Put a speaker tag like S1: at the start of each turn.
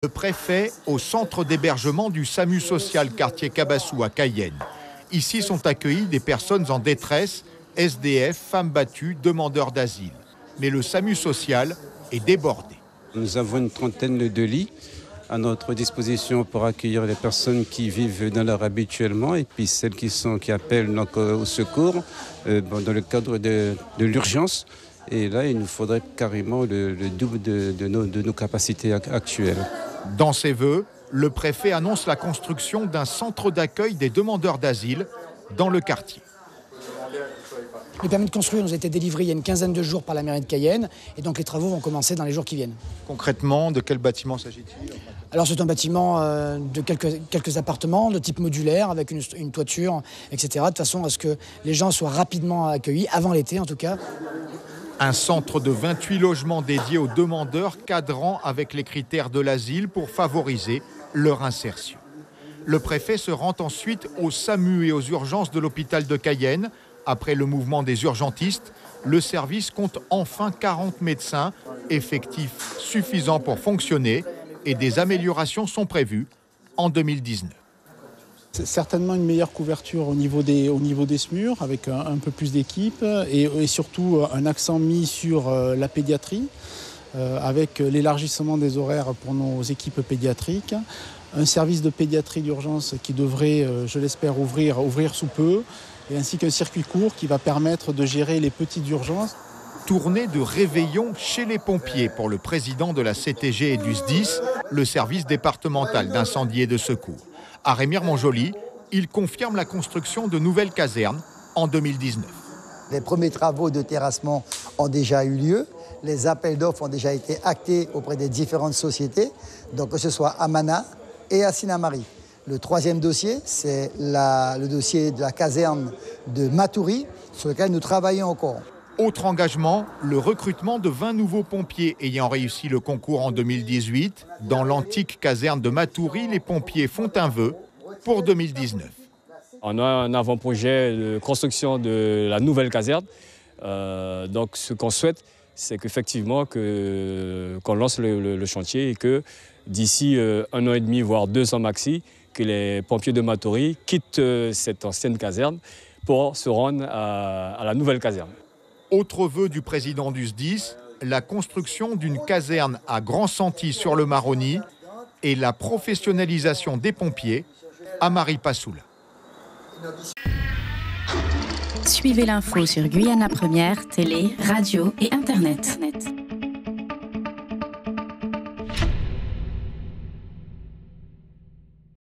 S1: Le préfet au centre d'hébergement du SAMU social quartier Cabassou à Cayenne. Ici sont accueillies des personnes en détresse, SDF, femmes battues, demandeurs d'asile. Mais le SAMU social est débordé.
S2: Nous avons une trentaine de lits à notre disposition pour accueillir les personnes qui vivent dans leur habituellement et puis celles qui appellent donc, au secours dans le cadre de l'urgence. Et là, il nous faudrait carrément le double de nos capacités actuelles.
S1: Dans ses vœux, le préfet annonce la construction d'un centre d'accueil des demandeurs d'asile dans le quartier.
S3: Le permis de construire nous a été délivré il y a une quinzaine de jours par la mairie de Cayenne et donc les travaux vont commencer dans les jours qui viennent.
S1: Concrètement, de quel bâtiment s'agit-il ?
S3: Alors c'est un bâtiment de quelques appartements de type modulaire avec une toiture, etc. De façon à ce que les gens soient rapidement accueillis, avant l'été en tout cas.
S1: Un centre de 28 logements dédiés aux demandeurs cadrant avec les critères de l'asile pour favoriser leur insertion. Le préfet se rend ensuite au SAMU et aux urgences de l'hôpital de Cayenne. Après le mouvement des urgentistes, le service compte enfin 40 médecins, effectifs suffisants pour fonctionner et des améliorations sont prévues en 2019.
S4: C'est certainement une meilleure couverture au niveau des SMUR avec un peu plus d'équipes et surtout un accent mis sur la pédiatrie avec l'élargissement des horaires pour nos équipes pédiatriques. Un service de pédiatrie d'urgence qui devrait, je l'espère, ouvrir sous peu, et ainsi qu'un circuit court qui va permettre de gérer les petites urgences.
S1: Tournée de réveillon chez les pompiers pour le président de la CTG et du SDIS, le service départemental d'incendie et de secours. À Remire-Montjoly, il confirme la construction de nouvelles casernes en 2019.
S5: Les premiers travaux de terrassement ont déjà eu lieu. Les appels d'offres ont déjà été actés auprès des différentes sociétés, donc que ce soit à Mana et à Sinamari. Le troisième dossier, c'est le dossier de la caserne de Matoury, sur lequel nous travaillons encore.
S1: Autre engagement, le recrutement de 20 nouveaux pompiers ayant réussi le concours en 2018. Dans l'antique caserne de Matoury, les pompiers font un vœu pour 2019.
S6: On a un avant-projet de construction de la nouvelle caserne. Donc ce qu'on souhaite, c'est qu'effectivement qu'on lance le chantier et que d'ici 1 an et demi, voire 2 ans maxi, que les pompiers de Matoury quittent cette ancienne caserne pour se rendre à la nouvelle caserne.
S1: Autre vœu du président du SDIS, la construction d'une caserne à Grand-Santi sur le Maroni et la professionnalisation des pompiers à Maripasoula.
S7: Suivez l'info sur Guyana Première, télé, radio et internet.